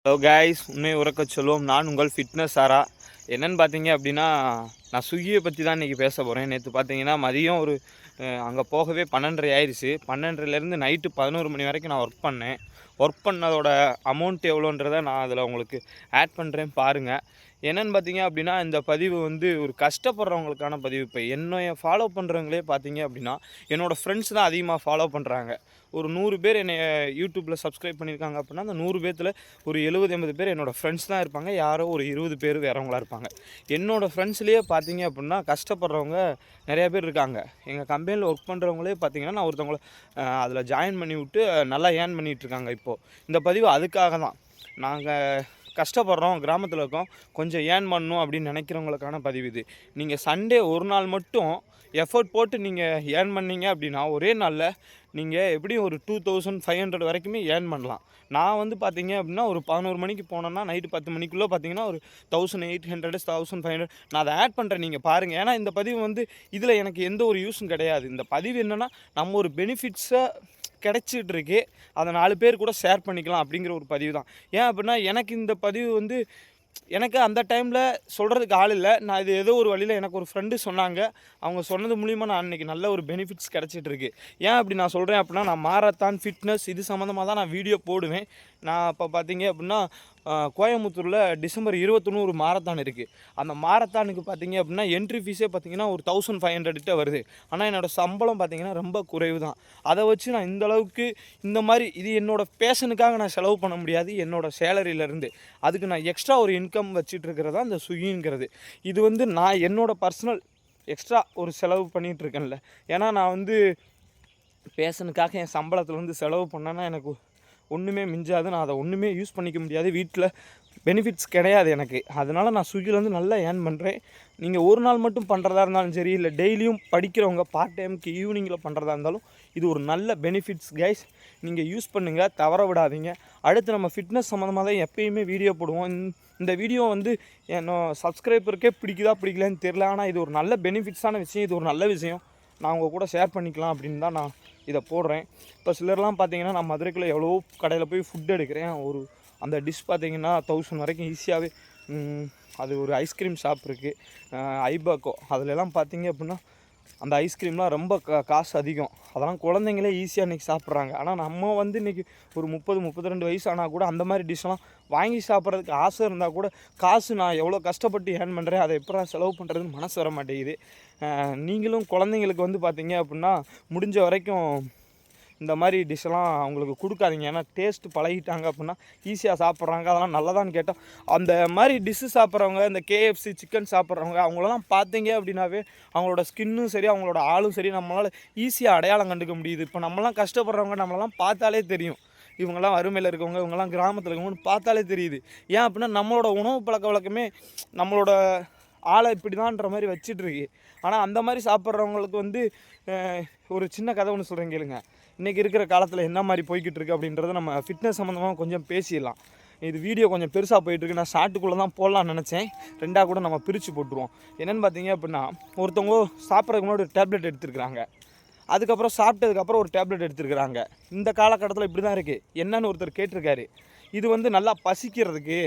Hello guys, உண்மை உறக்க சொல்லுவோம். நான் உங்கள் ஃபிட்னஸ் சாரா. என்னென்னு பார்த்தீங்க அப்படின்னா, நான் ஸ்விக்கியை பற்றி தான் இன்றைக்கி பேச போகிறேன். நேற்று பார்த்தீங்கன்னா மதியம் ஒரு அங்கே போகவே 12:30 ஆயிடுச்சு. 12:30லேருந்து நைட்டு 11 மணி வரைக்கும் நான் ஒர்க் பண்ணேன். ஒர்க் பண்ணதோட அமௌண்ட் எவ்வளோன்றதை நான் அதில் உங்களுக்கு ஆட் பண்ணுறேன் பாருங்கள். என்னென்னு பார்த்தீங்க அப்படின்னா, இந்த பதிவு வந்து ஒரு கஷ்டப்படுறவங்களுக்கான பதிவு. இப்போ என்னைய ஃபாலோ பண்ணுறவங்களே பார்த்தீங்க அப்படின்னா, என்னோடய ஃப்ரெண்ட்ஸ் தான் அதிகமாக ஃபாலோ பண்ணுறாங்க. ஒரு 100 பேர் என்னை யூடியூப்பில் சப்ஸ்கிரைப் பண்ணியிருக்காங்க அப்படின்னா, அந்த 100 பேர்த்தில் ஒரு 70-80 பேர் என்னோடய ஃப்ரெண்ட்ஸ் தான் இருப்பாங்க. யாரோ ஒரு 20 பேர் வேறவங்களாக இருப்பாங்க. என்னோடய ஃப்ரெண்ட்ஸ்லேயே பார்த்தீங்க அப்படின்னா கஷ்டப்படுறவங்க நிறையா பேர் இருக்காங்க. எங்கள் கம்பெனியில் ஒர்க் பண்ணுறவங்களே பார்த்தீங்கன்னா, நான் ஒருத்தவங்கள அதில் ஜாயின் பண்ணி விட்டு நல்லா ஏர்ன் பண்ணிகிட்ருக்காங்க. இப்போது இந்த பதிவு அதுக்காக தான். நாங்கள் கஷ்டப்படுறோம், கிராமத்தில் இருக்கோம், கொஞ்சம் ஏர்ன் பண்ணணும் அப்படின்னு நினைக்கிறவங்களுக்கான பதிவு இது. நீங்கள் சண்டே ஒரு நாள் மட்டும் எஃபர்ட் போட்டு நீங்கள் ஏர்ன் பண்ணீங்க அப்படின்னா, ஒரே நாளில் நீங்கள் எப்படியும் ஒரு 2500 வரைக்குமே ஏர்ன் பண்ணலாம். நான் வந்து பார்த்தீங்க அப்படின்னா, ஒரு 11 மணிக்கு போனேன்னா நைட்டு 10 மணிக்குள்ளே பார்த்தீங்கன்னா ஒரு 1800 1500 நான் அதை ஆட் பண்ணுறேன், நீங்கள் பாருங்கள். ஏன்னா இந்த பதிவு வந்து இதில் எனக்கு எந்த ஒரு யூஸும் கிடையாது. இந்த பதிவு என்னென்னா, நம்ம ஒரு பெனிஃபிட்ஸை கிடச்சிட்டு இருக்கு, அதை 4 பேர் கூட ஷேர் பண்ணிக்கலாம் அப்படிங்கிற ஒரு பதிவு தான். ஏன் அப்படின்னா, எனக்கு இந்த பதிவு வந்து எனக்கு அந்த டைமில் சொல்கிறதுக்கு ஆள் இல்லை. நான் இது ஏதோ ஒரு வழியில் எனக்கு ஒரு ஃப்ரெண்டு சொன்னாங்க. அவங்க சொன்னது மூலிமா நான் இன்றைக்கி நல்ல ஒரு பெனிஃபிட்ஸ் கிடச்சிட்ருக்கு. ஏன் அப்படி நான் சொல்கிறேன் அப்படின்னா, நான் மாரத்தான், ஃபிட்னஸ் இது சம்மந்தமாக தான் நான் வீடியோ போடுவேன். நான் இப்போ பார்த்தீங்க அப்படின்னா, கோயம்புத்தூரில் டிசம்பர் 21 ஒரு மாரத்தான் இருக்குது. அந்த மாரத்தானுக்கு பார்த்தீங்க அப்படின்னா என்ட்ரி ஃபீஸே பார்த்தீங்கன்னா ஒரு 1500 வருது. ஆனால் என்னோடய சம்பளம் பார்த்தீங்கன்னா ரொம்ப குறைவு தான். அதை வச்சு நான் இந்தளவுக்கு இந்த மாதிரி இது என்னோடய பேஷனுக்காக நான் செலவு பண்ண முடியாது. என்னோடய சேலரியிலேருந்து அதுக்கு நான் எக்ஸ்ட்ரா ஒரு இன்கம் வச்சிட்ருக்கிறதா இந்த ஸ்விக்கிங்கிறது. இது வந்து நான் என்னோடய பர்சனல் எக்ஸ்ட்ரா ஒரு செலவு பண்ணிகிட்ருக்கேன்ல. ஏன்னா நான் வந்து பேஷனுக்காக என் சம்பளத்தில் வந்து செலவு பண்ணேன்னா எனக்கு ஒன்றுமே மிஞ்சாது. நான் அதை ஒன்றுமே யூஸ் பண்ணிக்க முடியாது. வீட்டில் பெனிஃபிட்ஸ் கிடையாது எனக்கு. அதனால் நான் ஸ்விக்கிலேருந்து நல்லா ஏர்ன் பண்ணுறேன். நீங்கள் ஒரு நாள் மட்டும் பண்ணுறதா இருந்தாலும் சரி, இல்லை டெய்லியும் படிக்கிறவங்க பார்ட் டைமுக்கு ஈவினிங்கில் பண்ணுறதா இருந்தாலும் இது ஒரு நல்ல பெனிஃபிட்ஸ் கைஸ். நீங்கள் யூஸ் பண்ணுங்கள், தவற விடாதீங்க. அடுத்து நம்ம ஃபிட்னஸ் சம்மந்தமாக தான் எப்பயுமே வீடியோ போடுவோம். இந்த வீடியோ வந்து என்னோட சப்ஸ்கிரைபருக்கே பிடிக்குதா பிடிக்கலன்னு தெரில. ஆனால் இது ஒரு நல்ல பெனிஃபிட்ஸான விஷயம், இது ஒரு நல்ல விஷயம். நான் உங்கள் கூட ஷேர் பண்ணிக்கலாம் அப்படின்னு தான் நான் இதை போடுறேன். இப்போ சிலர்லாம் பார்த்தீங்கன்னா, நான் மதுரைக்குள்ளே எவ்வளோ கடையில் போய் ஃபுட் எடுக்கிறேன். ஒரு அந்த டிஷ் பார்த்தீங்கன்னா 1000 வரைக்கும் ஈஸியாகவே. அது ஒரு ஐஸ்கிரீம் ஷாப் இருக்குது, ஐபாக்கோ. அதிலெல்லாம் பார்த்தீங்க அப்படின்னா அந்த ஐஸ்கிரீம்லாம் ரொம்ப காசு அதிகம். அதெல்லாம் குழந்தைங்களே ஈஸியாக இன்றைக்கி சாப்பிட்றாங்க. ஆனால் நம்ம வந்து இன்றைக்கி ஒரு 30-32 வயசு ஆனால் கூட அந்த மாதிரி டிஷ்ஷெல்லாம் வாங்கி சாப்பிட்றதுக்கு ஆசை இருந்தால் கூட காசு நான் எவ்வளோ கஷ்டப்பட்டு ஏர்ன் பண்ணுறேன், அதை எப்போ செலவு பண்ணுறதுன்னு மனசு வர மாட்டேங்குது. நீங்களும் குழந்தைங்களுக்கு வந்து பார்த்தீங்க அப்படின்னா முடிஞ்ச வரைக்கும் இந்த மாதிரி டிஷ்ஷெல்லாம் அவங்களுக்கு கொடுக்காதீங்க. ஏன்னா டேஸ்ட்டு பழகிட்டாங்க அப்படின்னா ஈஸியாக சாப்பிட்றாங்க. அதெல்லாம் நல்லதான்னு கேட்டால் அந்த மாதிரி டிஷ்ஷு சாப்பிட்றவங்க, இந்த KFC சிக்கன் சாப்பிட்றவங்க அவங்களெல்லாம் பார்த்தீங்க அப்படின்னாவே அவங்களோட ஸ்கின்னும் சரி, அவங்களோட ஆளும் சரி நம்மளால் ஈஸியாக அடையாளம் கண்டுக்க முடியுது. இப்போ நம்மளாம் கஷ்டப்படுறவங்க நம்மளெல்லாம் பார்த்தாலே தெரியும். இவங்கெல்லாம் வறுமையில் இருக்கவங்க, இவங்கெல்லாம் கிராமத்தில் இருக்கவங்கன்னு பார்த்தாலே தெரியுது. ஏன் அப்படின்னா நம்மளோட உணவு பழக்க வழக்கமே நம்மளோட ஆளை இப்படி தான்ன்ற மாதிரி வச்சிட்ருக்கு. ஆனால் அந்த மாதிரி சாப்பிட்றவங்களுக்கு வந்து ஒரு சின்ன கதை ஒன்று சொல்கிறேன் கேளுங்க. இன்றைக்கி இருக்கிற காலத்தில் என்ன மாதிரி போய்கிட்டு இருக்குது அப்படின்றத நம்ம ஃபிட்னஸ் சம்மந்தமாக கொஞ்சம் பேசிடலாம். இது வீடியோ கொஞ்சம் பெருசாக போயிட்டுருக்கு. நான் ஷார்ட்டுக்குள்ளே தான் போடலான்னு நினச்சேன். ரெண்டாக கூட நம்ம பிரித்து போட்டுருவோம். என்னென்னு பார்த்தீங்க அப்படின்னா, ஒருத்தவங்க சாப்பிட்றதுக்கு முன்னாடி ஒரு டேப்லெட் எடுத்துருக்குறாங்க. அதுக்கப்புறம் சாப்பிட்டதுக்கப்புறம் ஒரு டேப்லெட் எடுத்துருக்குறாங்க. இந்த காலகட்டத்தில் இப்படி தான் இருக்குது. என்னன்னு ஒருத்தர் கேட்டிருக்காரு. இது வந்து நல்லா பசிக்கிறதுக்கு,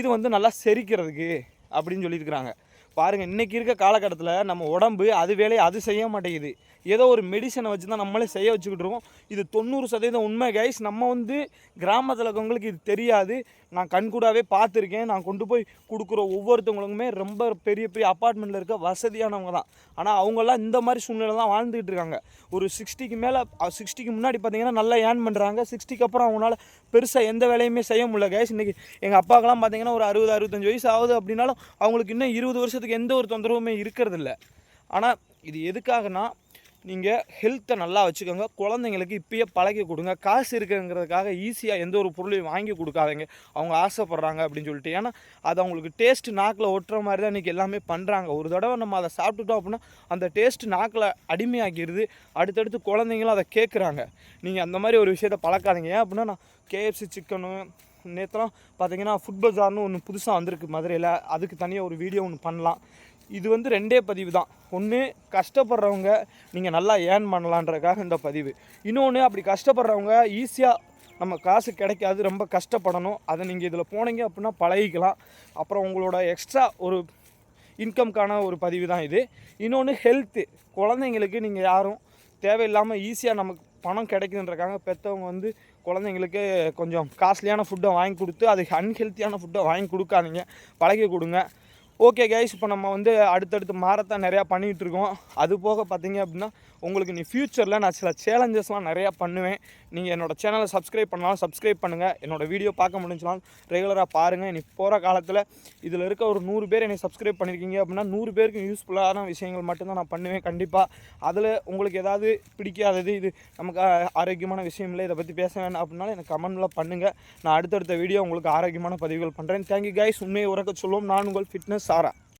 இது வந்து நல்லா செரிக்கிறதுக்கு அப்படின்னு சொல்லியிருக்கிறாங்க. பாருங்கள், இன்றைக்கி இருக்க காலகட்டத்தில் நம்ம உடம்பு அது வேலையை அது செய்ய மாட்டேங்குது. ஏதோ ஒரு மெடிசனை வச்சு தான் நம்மளே செய்ய வச்சுக்கிட்டு இருக்கோம். இது 90% உண்மை கைஸ். நம்ம வந்து கிராமத்தில் இருக்கவங்களுக்கு இது தெரியாது. நான் கண்கூடாவே பார்த்துருக்கேன். நான் கொண்டு போய் கொடுக்குற ஒவ்வொருத்தவங்களுக்குமே ரொம்ப பெரிய பெரிய அப்பார்ட்மெண்ட்டில் இருக்க வசதியானவங்க தான். ஆனால் அவங்கெல்லாம் இந்த மாதிரி சூழ்நிலை தான் வாழ்ந்துக்கிட்டு இருக்காங்க. ஒரு 60க்கு மேலே, 60க்கு முன்னாடி பார்த்தீங்கன்னா நல்லா ஏர்ன் பண்ணுறாங்க. 60க்கு அப்புறம் அவங்களால பெருசாக எந்த வேலையுமே செய்ய முடியல கைஸ். இன்றைக்கி எங்கள் அப்பாக்கெல்லாம் பார்த்தீங்கன்னா ஒரு 60-65 வயசு ஆகுது அப்படின்னாலும் அவங்களுக்கு இன்னும் 20 வருஷத்துக்கு எந்த ஒரு தொந்தரவுமே இருக்கிறதில்ல. ஆனால் இது எதுக்காகனா, நீங்கள் ஹெல்த்தை நல்லா வச்சுக்கோங்க. குழந்தைங்களுக்கு இப்பயே பழகி கொடுங்க. காசு இருக்குங்கிறதுக்காக ஈஸியாக எந்த ஒரு பொருளையும் வாங்கி கொடுக்காதீங்க. அவங்க ஆசைப்பட்றாங்க அப்படின்னு சொல்லிட்டு. ஏன்னா அது அவங்களுக்கு டேஸ்ட்டு நாக்கில் ஒட்டுற மாதிரி தான் இன்றைக்கி எல்லாமே பண்ணுறாங்க. ஒரு தடவை நம்ம அதை சாப்பிட்டுட்டோம் அப்படின்னா அந்த டேஸ்ட்டு நாக்கில் அடிமையாக்கிடுது. அடுத்தடுத்து குழந்தைங்களும் அதை கேட்குறாங்க. நீங்கள் அந்த மாதிரி ஒரு விஷயத்தை பழக்காதீங்க. ஏன் அப்படின்னா, நான் KFC சிக்கனு நேற்றுலாம் பார்த்தீங்கன்னா ஃபுட் பஜார்னு ஒன்று புதுசாக வந்திருக்கு மதுரையில். அதுக்கு தனியாக ஒரு வீடியோ ஒன்று பண்ணலாம். இது வந்து 2 பதிவு தான். ஒன்று, கஷ்டப்படுறவங்க நீங்கள் நல்லா ஏர்ன் பண்ணலான்றதுக்காக இந்த பதிவு. இன்னொன்று, அப்படி கஷ்டப்படுறவங்க ஈஸியாக நம்ம காசு கிடைக்காது, ரொம்ப கஷ்டப்படணும். அதை நீங்கள் இதில் போனீங்க அப்படின்னா பழகிக்கலாம். அப்புறம் உங்களோட எக்ஸ்ட்ரா ஒரு இன்கம்க்கான ஒரு பதிவு தான் இது. இன்னொன்று ஹெல்த்து. குழந்தைங்களுக்கு நீங்கள் யாரும் தேவையில்லாமல் ஈஸியாக நமக்கு பணம் கிடைக்குதுன்றக்காக பெற்றவங்க வந்து குழந்தைங்களுக்கு கொஞ்சம் காஸ்ட்லியான ஃபுட்டை வாங்கி கொடுத்து அது அன்ஹெல்த்தியான ஃபுட்டை வாங்கி கொடுக்காதீங்க, பழகி கொடுங்க. ஓகே கைஸ், இப்போ நம்ம வந்து அடுத்தடுத்து மாரத்தான் நிறையா பண்ணிகிட்ருக்கோம். அது போக பார்த்தீங்க அப்படின்னா உங்களுக்கு நீ ஃப்யூச்சரில் நான் சில சேலஞ்சஸ்லாம் நிறையா பண்ணுவேன். நீங்கள் என்னோடய சேனலை சப்ஸ்கிரைப் பண்ணாலும் சப்ஸ்கிரைப் பண்ணுங்கள். என்னோடய வீடியோ பார்க்க முடிஞ்சாலும் ரெகுலராக பாருங்கள். இனி போகிற காலத்தில் இதில் இருக்க ஒரு 100 பேர் என்னை சப்ஸ்கிரைப் பண்ணியிருக்கீங்க அப்படின்னா 100 பேருக்கு யூஸ்ஃபுல்லான விஷயங்கள் மட்டும்தான் நான் பண்ணுவேன் கண்டிப்பாக. அதில் உங்களுக்கு ஏதாவது பிடிக்காதது, இது நமக்கு ஆரோக்கியமான விஷயம் இல்லை, இதை பற்றி பேச வேண்டாம் அப்படின்னாலும் எனக்கு கமெண்ட்டில் பண்ணுங்கள். நான் அடுத்தடுத்த வீடியோ உங்களுக்கு ஆரோக்கியமான பதிவுகள் பண்ணுறேன். Thank you guys. உண்மையை உறக்க சொல்லுவோம். நான் உங்கள் ஃபிட்னஸ் சாரா.